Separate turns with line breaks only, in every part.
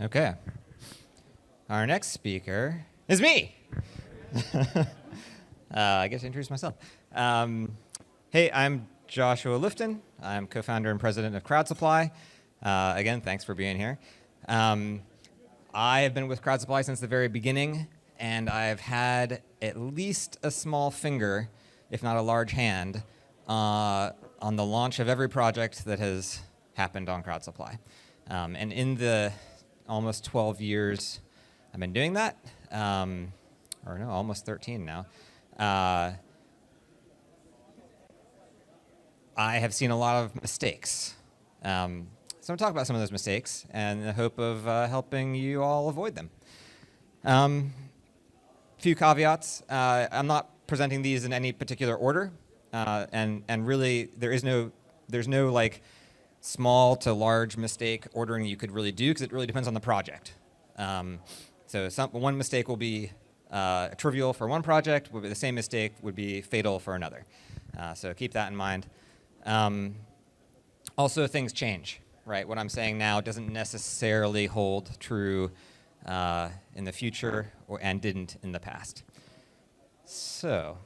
Okay. Our next speaker is me. I get to introduce myself. Hey, I'm Joshua Lifton. I'm co-founder and president of CrowdSupply. Again, thanks for being here. I have been with CrowdSupply since the very beginning, and I've had at least a small finger, if not a large hand, on the launch of every project that has happened on CrowdSupply. And in the almost 12 years I've been doing that, or no, almost 13 now, I have seen a lot of mistakes. So I'm going to talk about some of those mistakes in the hope of helping you all avoid them. Few caveats. I'm not presenting these in any particular order, and really there's no like small to large mistake ordering you could really do, because it really depends on the project. So one mistake will be trivial for one project, the same mistake would be fatal for another. So keep that in mind. Also, things change, right? What I'm saying now doesn't necessarily hold true in the future and didn't in the past. So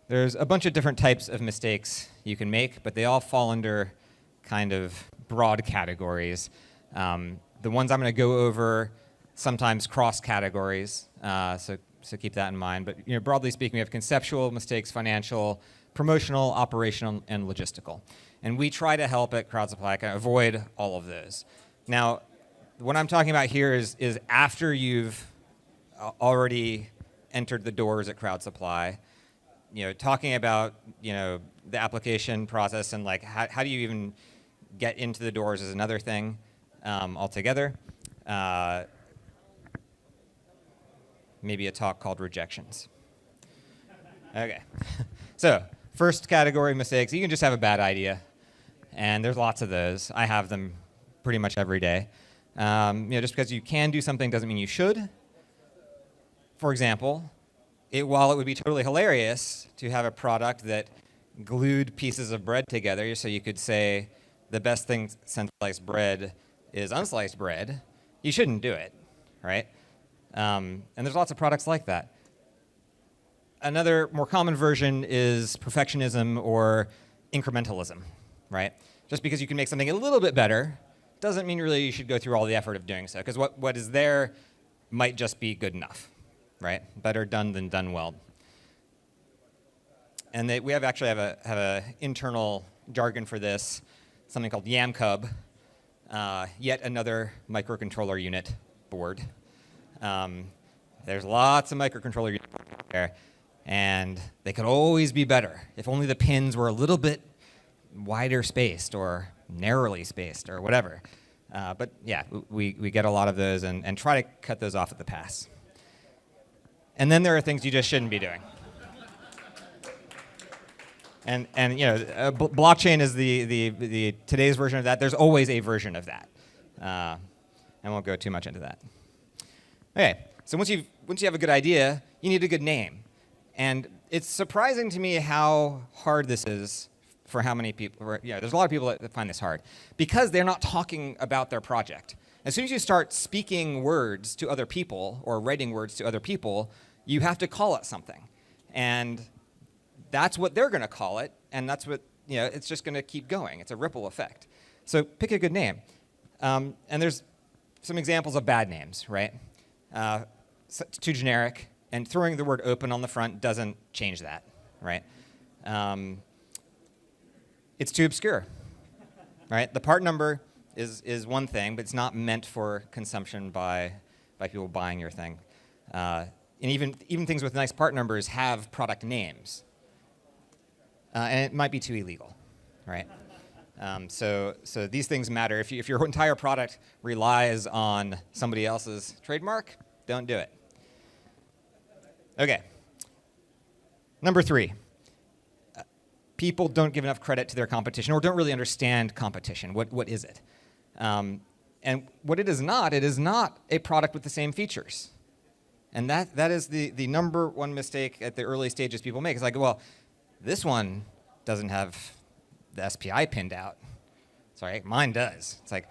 there's a bunch of different types of mistakes you can make, but they all fall under kind of broad categories. The ones I'm going to go over sometimes cross categories, so keep that in mind. But broadly speaking, we have conceptual mistakes, financial, promotional, operational, and logistical. And we try to help at CrowdSupply kind of avoid all of those. Now, what I'm talking about here is after you've already entered the doors at CrowdSupply. Talking about the application process and like how do you even get into the doors is another thing altogether. Maybe a talk called rejections. Okay, so first category of mistakes, you can just have a bad idea, and there's lots of those. I have them pretty much every day. Just because you can do something doesn't mean you should. For example, while it would be totally hilarious to have a product that glued pieces of bread together, so you could say the best thing since sliced bread is unsliced bread, you shouldn't do it, right? And there's lots of products like that. Another more common version is perfectionism or incrementalism, right? Just because you can make something a little bit better doesn't mean really you should go through all the effort of doing so, because what is there might just be good enough, right? Better done than done well. And we actually have a internal jargon for this, something called YamCub, yet another microcontroller unit board. There's lots of microcontroller units there, and they could always be better if only the pins were a little bit wider spaced or narrowly spaced or whatever. But yeah, we get a lot of those and try to cut those off at the pass. And then there are things you just shouldn't be doing. And blockchain is the today's version of that. There's always a version of that. I won't go too much into that. Okay, so once you have a good idea, you need a good name. And it's surprising to me how hard this is for how many people. There's a lot of people that find this hard because they're not talking about their project. As soon as you start speaking words to other people or writing words to other people, you have to call it something. And that's what they're going to call it, and that's what, it's just going to keep going. It's a ripple effect. So pick a good name. And there's some examples of bad names, right? It's too generic, and throwing the word open on the front doesn't change that, right? It's too obscure, right? The part number is one thing, but it's not meant for consumption by people buying your thing. And even things with nice part numbers have product names. And it might be too illegal, right? So these things matter. If your entire product relies on somebody else's trademark, don't do it. Okay. Number 3. People don't give enough credit to their competition or don't really understand competition. What is it? And what it is not a product with the same features. And that is the number one mistake at the early stages people make. It's like, well, this one doesn't have the SPI pinned out. Sorry, mine does. It's like,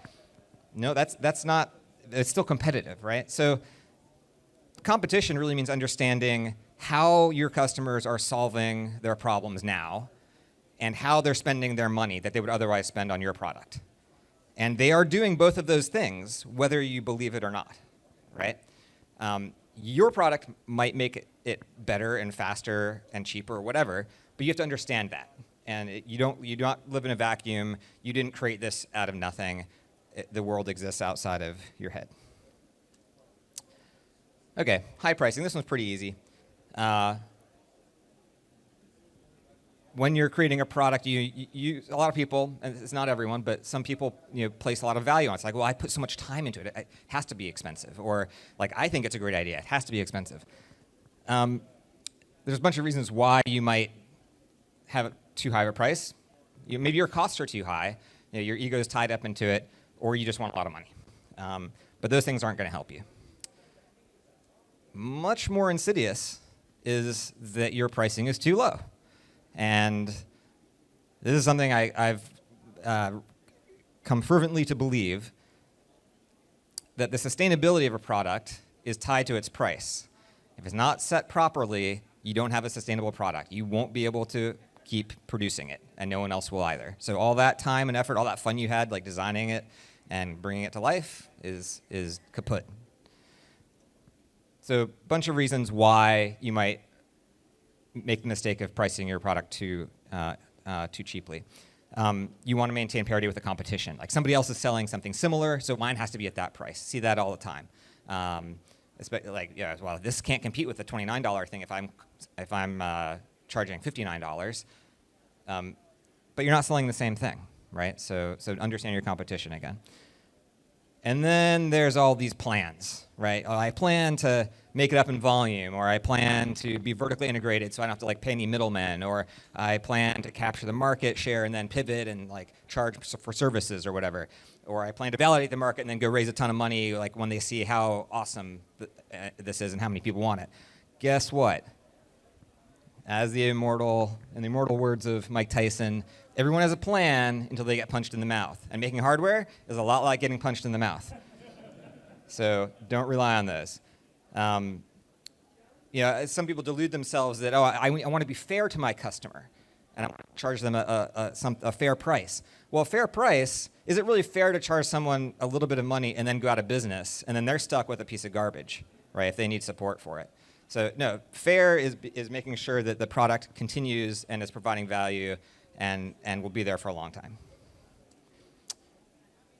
no, that's not it's still competitive, right? So competition really means understanding how your customers are solving their problems now and how they're spending their money that they would otherwise spend on your product. And they are doing both of those things, whether you believe it or not, right? Your product might make it better and faster and cheaper or whatever, but you have to understand that. And you do not live in a vacuum. You didn't create this out of nothing. The world exists outside of your head. Okay, high pricing. This one's pretty easy. When you're creating a product, a lot of people, and it's not everyone, but some people place a lot of value on it. It's like, well, I put so much time into it. It has to be expensive. Or like, I think it's a great idea. It has to be expensive. There's a bunch of reasons why you might have too high of a price. Maybe your costs are too high. Your ego is tied up into it, or you just want a lot of money. But those things aren't going to help you. Much more insidious is that your pricing is too low. And this is something I've come fervently to believe, that the sustainability of a product is tied to its price. If it's not set properly, you don't have a sustainable product. You won't be able to keep producing it, and no one else will either. So all that time and effort, all that fun you had like designing it and bringing it to life is kaput. So a bunch of reasons why you might make the mistake of pricing your product too cheaply. You want to maintain parity with the competition. Like somebody else is selling something similar, so mine has to be at that price. See that all the time. Well, this can't compete with the $29 thing if I'm charging $59. But you're not selling the same thing, right? So understand your competition again. And then there's all these plans, right? Oh, I plan to make it up in volume, or I plan to be vertically integrated so I don't have to pay any middlemen, or I plan to capture the market share and then pivot and charge for services or whatever, or I plan to validate the market and then go raise a ton of money when they see how awesome this is and how many people want it. Guess what? As in the immortal words of Mike Tyson, everyone has a plan until they get punched in the mouth. And making hardware is a lot like getting punched in the mouth. So don't rely on those. Some people delude themselves that, I want to be fair to my customer, and I want to charge them a fair price. Well, a fair price, is it really fair to charge someone a little bit of money and then go out of business, and then they're stuck with a piece of garbage, right, if they need support for it? So no, fair is making sure that the product continues and is providing value and will be there for a long time.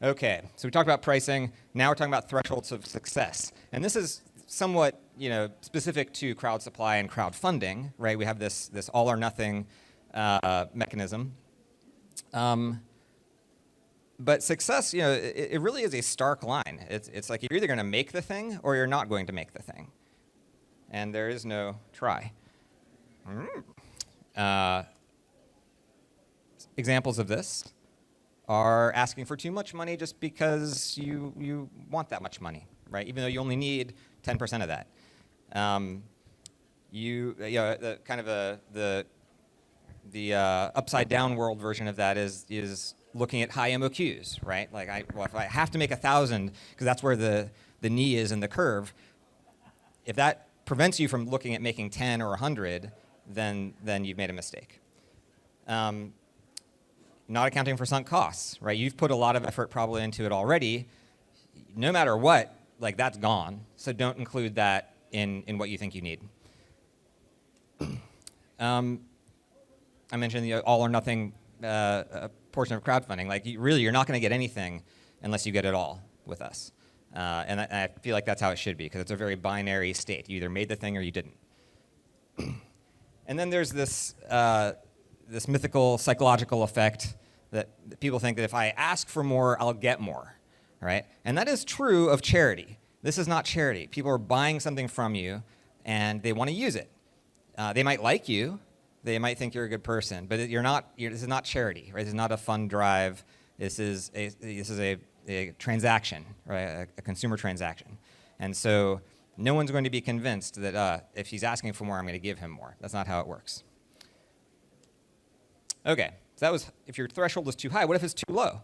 Okay, so we talked about pricing. Now we're talking about thresholds of success. And this is somewhat specific to crowd supply and crowdfunding, right? We have this all or nothing mechanism. But success, it really is a stark line. It's like you're either going to make the thing or you're not going to make the thing. And there is no try. Examples of this are asking for too much money just because you want that much money, right? Even though you only need 10% of that. The upside down world version of that is looking at high MOQs, right? If I have to make 1,000 because that's where the knee is in the curve, if that prevents you from looking at making 10 or 100, then you've made a mistake. Not accounting for sunk costs, right? You've put a lot of effort probably into it already. No matter what, that's gone. So don't include that in what you think you need. I mentioned the all or nothing portion of crowdfunding. You're not going to get anything unless you get it all with us. And I feel like that's how it should be, because it's a very binary state. You either made the thing or you didn't. And then there's this mythical psychological effect that people think that if I ask for more, I'll get more, right? And that is true of charity. This is not charity. People are buying something from you, and they want to use it. They might like you. They might think you're a good person, but this is not charity, right? This is not a fund drive. This is a transaction, right? A consumer transaction. And so no one's going to be convinced that if he's asking for more, I'm going to give him more. That's not how it works. Okay, so that was if your threshold is too high. What if it's too low?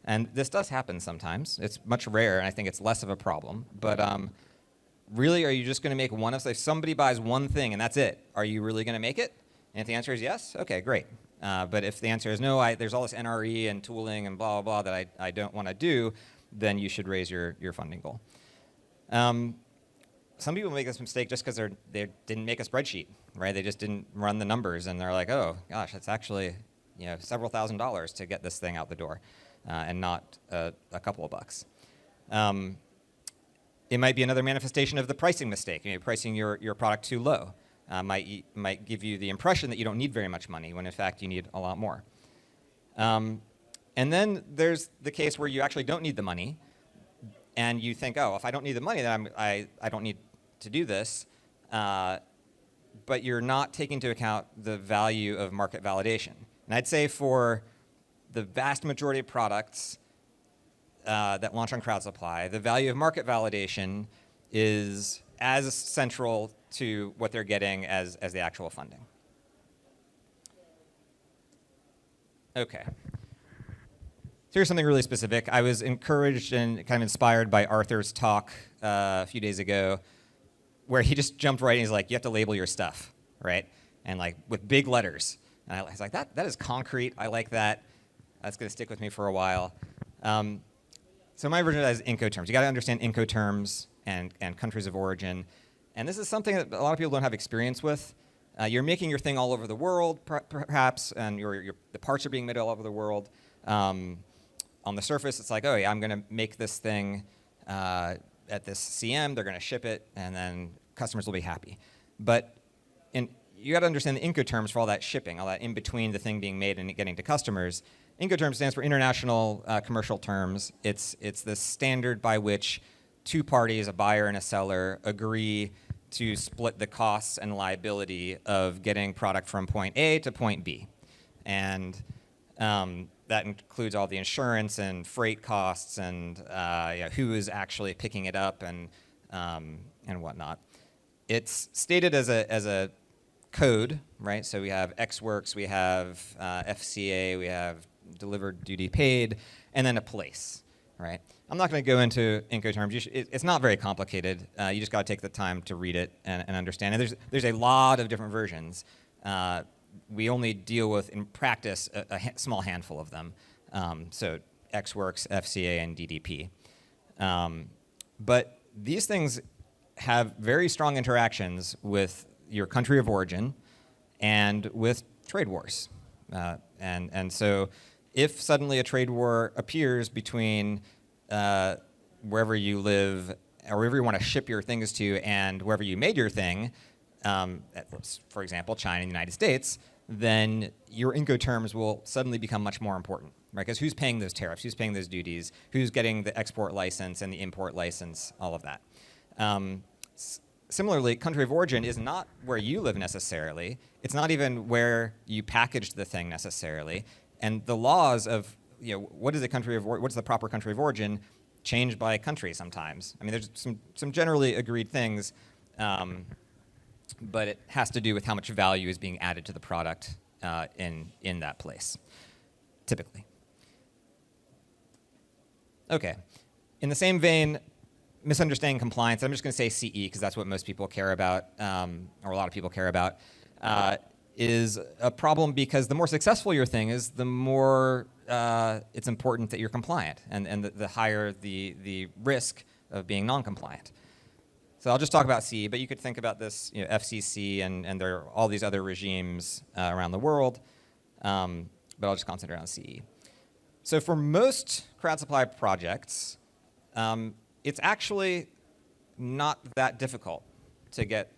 And this does happen sometimes. It's much rarer, and I think it's less of a problem. But really, are you just going to make one of, if somebody buys one thing and that's it, are you really going to make it? And if the answer is yes, okay, great. But if the answer is no, there's all this NRE and tooling and blah, blah, blah that I don't want to do, then you should raise your funding goal. Some people make this mistake just because they didn't make a spreadsheet, right? They just didn't run the numbers, and they're like, oh, gosh, it's actually several $1,000s to get this thing out the door, and not a couple of bucks. It might be another manifestation of the pricing mistake. Pricing your product too low might give you the impression that you don't need very much money, when in fact you need a lot more. And then there's the case where you actually don't need the money, and you think, oh, if I don't need the money, then I don't need to do this. But you're not taking into account the value of market validation. And I'd say for the vast majority of products that launch on crowd supply, the value of market validation is as central to what they're getting as the actual funding. Okay. So here's something really specific. I was encouraged and kind of inspired by Arthur's talk a few days ago, where he just jumped right in. He's like, you have to label your stuff, right? And like with big letters. And I was like, that is concrete. I like that. That's going to stick with me for a while. So my version of that is Incoterms. You got to understand Incoterms and countries of origin. And this is something that a lot of people don't have experience with. You're making your thing all over the world, perhaps, and the parts are being made all over the world. On the surface, it's like, oh yeah, I'm going to make this thing at this CM. They're going to ship it, and then customers will be happy. But you got to understand the Incoterms for all that shipping, all that in between the thing being made and it getting to customers. Incoterms stands for International Commercial Terms. It's the standard by which two parties, a buyer and a seller, agree to split the costs and liability of getting product from point A to point B. And that includes all the insurance and freight costs and who is actually picking it up and whatnot. It's stated as a code, right? So we have X-Works, we have FCA, we have delivered duty paid, and then a place, right? I'm not going to go into Incoterms. It's not very complicated. You just got to take the time to read it and understand. And there's a lot of different versions. We only deal with, in practice, a small handful of them. So X-Works, FCA, and DDP. But these things have very strong interactions with your country of origin and with trade wars. And so if suddenly a trade war appears between wherever you live or wherever you want to ship your things to and wherever you made your thing, for example, China and the United States, then your Incoterms will suddenly become much more important, right? Because who's paying those tariffs? Who's paying those duties? Who's getting the export license and the import license? All of that. Similarly, country of origin is not where you live necessarily. It's not even where you packaged the thing necessarily. And the laws of what is a country of what's the proper country of origin change by country sometimes. I mean, there's some generally agreed things. But it has to do with how much value is being added to the product in that place, typically. Okay. In the same vein, misunderstanding compliance, I'm just going to say CE because that's what most people care about, or a lot of people care about, is a problem because the more successful your thing is, the more it's important that you're compliant, and the higher the risk of being non-compliant. So I'll just talk about CE, but you could think about this, FCC, and there are all these other regimes around the world, but I'll just concentrate on CE. So for most crowd supply projects, it's actually not that difficult to get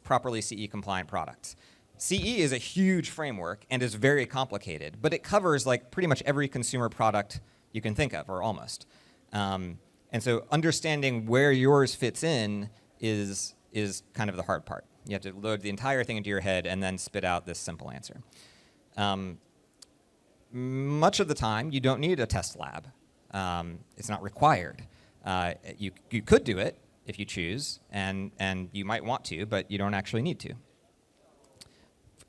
properly CE compliant products. CE is a huge framework and is very complicated, but it covers like pretty much every consumer product you can think of, or almost. And so understanding where yours fits in is kind of the hard part. You have to load the entire thing into your head and then spit out this simple answer. Much of the time, you don't need a test lab. It's not required. You could do it if you choose, and you might want to, but you don't actually need to.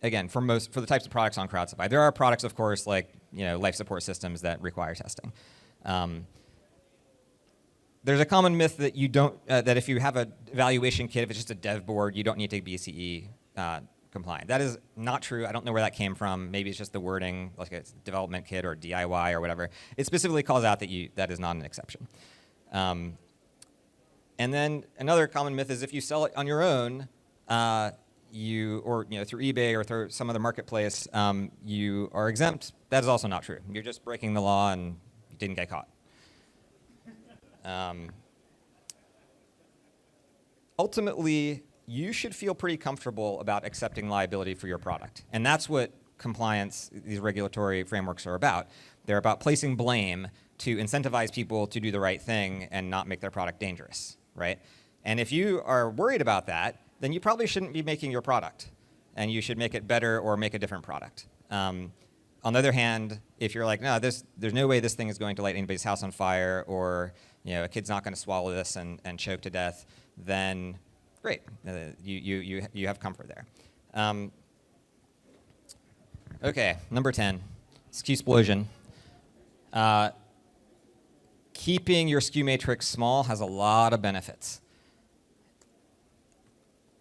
again, for the types of products on crowd supply. There are products, of course, like life support systems that require testing. There's a common myth that you don't that if you have a evaluation kit, if it's just a dev board, you don't need to be CE compliant. That is not true. I don't know where that came from. Maybe it's just the wording, like it's development kit or DIY or whatever. It specifically calls out that that is not an exception. And then another common myth is if you sell it on your own, or through eBay or through some other marketplace, you are exempt. That is also not true. You're just breaking the law and you didn't get caught. Ultimately, you should feel pretty comfortable about accepting liability for your product. And that's what compliance, these regulatory frameworks are about. They're about placing blame to incentivize people to do the right thing and not make their product dangerous, right? And if you are worried about that, then you probably shouldn't be making your product. And you should make it better or make a different product. On the other hand, if you're like, no, there's no way this thing is going to light anybody's house on fire, or a kid's not going to swallow this and choke to death, then great, you have comfort there. Okay, number 10, SKU explosion. Keeping your SKU matrix small has a lot of benefits.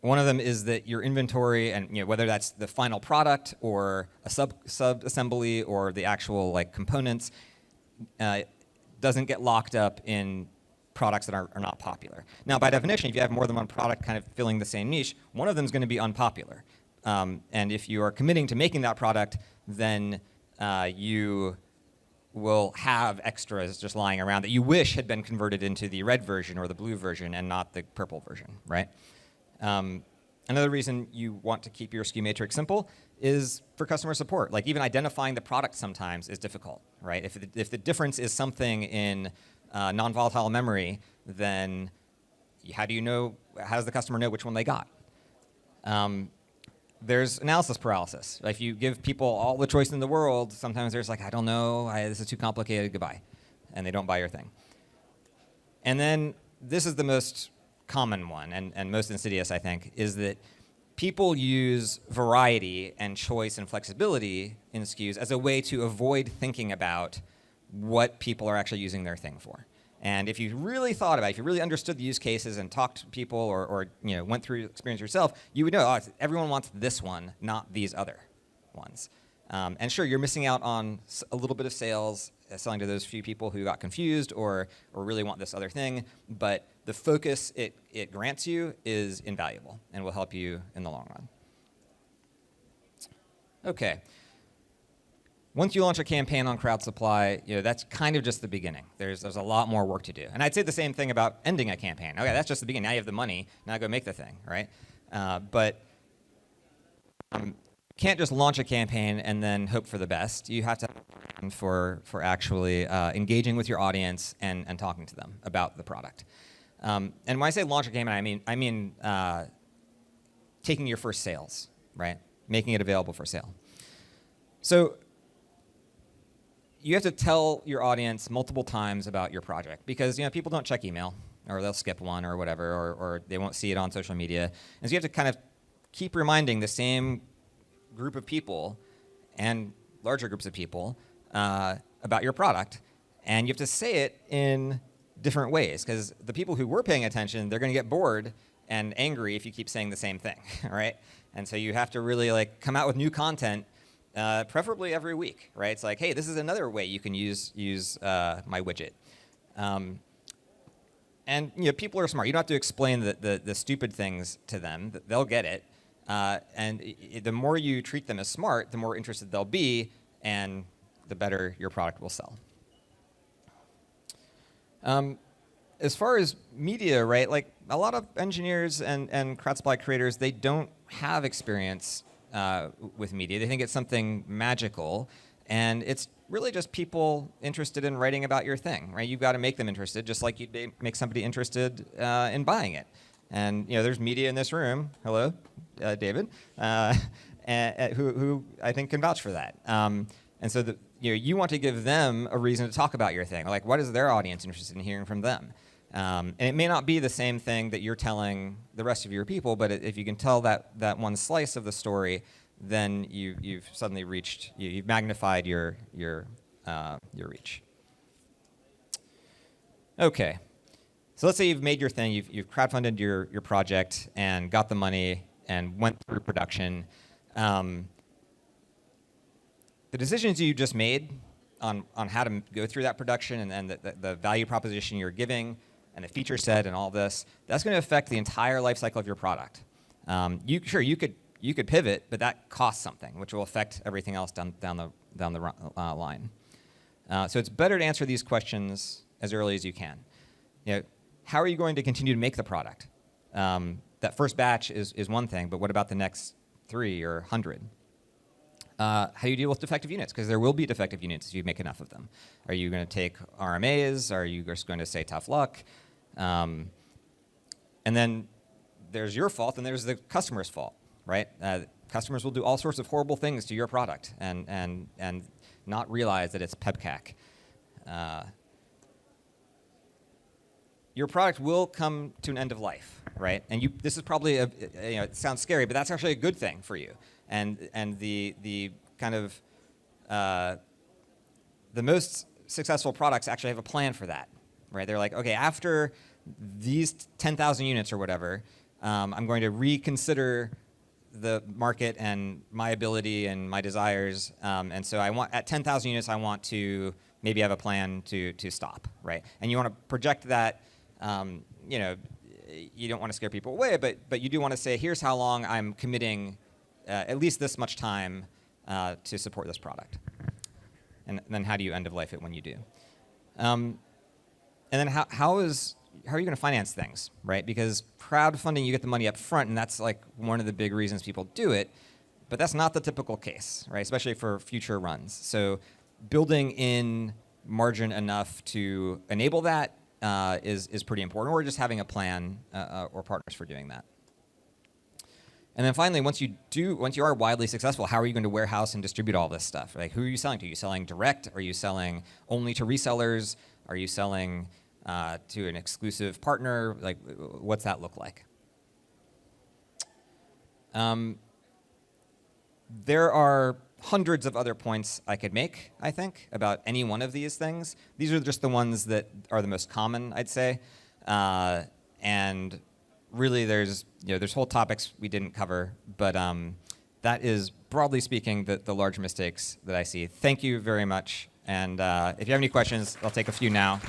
One of them is that your inventory, and whether that's the final product or a sub-assembly or the actual components, doesn't get locked up in products that are not popular. Now, by definition, if you have more than one product kind of filling the same niche, one of them is going to be unpopular. And if you are committing to making that product, then you will have extras just lying around that you wish had been converted into the red version or the blue version and not the purple version, right? Another reason you want to keep your SKU matrix simple is for customer support. Like even identifying the product sometimes is difficult, right? If the difference is something in non-volatile memory, then how does the customer know which one they got? There's analysis paralysis. If you give people all the choice in the world, sometimes there's like, I don't know, this is too complicated, goodbye. And they don't buy your thing. And then this is the most common one, and most insidious, I think, is that people use variety and choice and flexibility in SKUs as a way to avoid thinking about what people are actually using their thing for. And if you really thought about it, if you really understood the use cases and talked to people or went through experience yourself, you would know, everyone wants this one, not these other ones. And sure, you're missing out on a little bit of sales, selling to those few people who got confused or really want this other thing, but the focus it grants you is invaluable and will help you in the long run. Okay. Once you launch a campaign on crowd supply, that's kind of just the beginning. There's a lot more work to do. And I'd say the same thing about ending a campaign. Okay, that's just the beginning. Now you have the money. Now go make the thing, right? But can't just launch a campaign and then hope for the best. You have to have a plan for actually engaging with your audience and talking to them about the product. And when I say launch a campaign, I mean taking your first sales, right? Making it available for sale. So you have to tell your audience multiple times about your project because people don't check email, or they'll skip one or whatever, or they won't see it on social media. And so you have to kind of keep reminding the same group of people and larger groups of people about your product. And you have to say it in different ways because the people who were paying attention, they're going to get bored and angry if you keep saying the same thing, right? And so you have to really come out with new content, preferably every week, right? It's like, hey, this is another way you can use my widget. And people are smart. You don't have to explain the stupid things to them. They'll get it. And the more you treat them as smart, the more interested they'll be, and the better your product will sell. As far as media, right, a lot of engineers and crowd supply creators, they don't have experience with media. They think it's something magical, and it's really just people interested in writing about your thing, right? You've got to make them interested, just like you'd make somebody interested in buying it. And there's media in this room. Hello, David, who I think can vouch for that. And so you want to give them a reason to talk about your thing. Like, what is their audience interested in hearing from them? And it may not be the same thing that you're telling the rest of your people, but if you can tell that one slice of the story, then you've suddenly reached, you've magnified your reach. Okay, so let's say you've made your thing, you've crowdfunded your project and got the money and went through production. The decisions you just made on how to go through that production and the value proposition you're giving and the feature set and all this, that's going to affect the entire life cycle of your product. You could pivot, but that costs something, which will affect everything else down the line. So it's better to answer these questions as early as you can. How are you going to continue to make the product? That first batch is one thing, but what about the next 3 or 100? How do you deal with defective units? Because there will be defective units if you make enough of them. Are you going to take RMAs? Are you just going to say tough luck? And then there's your fault, and there's the customer's fault, right? Customers will do all sorts of horrible things to your product and not realize that it's PEBCAC. Your product will come to an end of life, right? And this is probably it sounds scary, but that's actually a good thing for you. And the kind of the most successful products actually have a plan for that, right? They're like, okay, after these 10,000 units or whatever, I'm going to reconsider the market and my ability and my desires. And so at 10,000 units, I want to maybe have a plan to stop, right? And you want to project that. You don't want to scare people away, but you do want to say, here's how long I'm committing at least this much time to support this product. And then how do you end of life it when you do? And then how are you going to finance things, right? Because crowdfunding, you get the money up front, and that's like one of the big reasons people do it. But that's not the typical case, right? Especially for future runs. So building in margin enough to enable that is pretty important, or just having a plan or partners for doing that. And then finally, once you are widely successful, how are you going to warehouse and distribute all this stuff? Like, who are you selling to? Are you selling direct? Are you selling only to resellers? Are you selling to an exclusive partner? Like, what's that look like? There are hundreds of other points I could make, I think, about any one of these things. These are just the ones that are the most common, I'd say. And really, there's whole topics we didn't cover, but that is, broadly speaking, the large mistakes that I see. Thank you very much. And if you have any questions, I'll take a few now.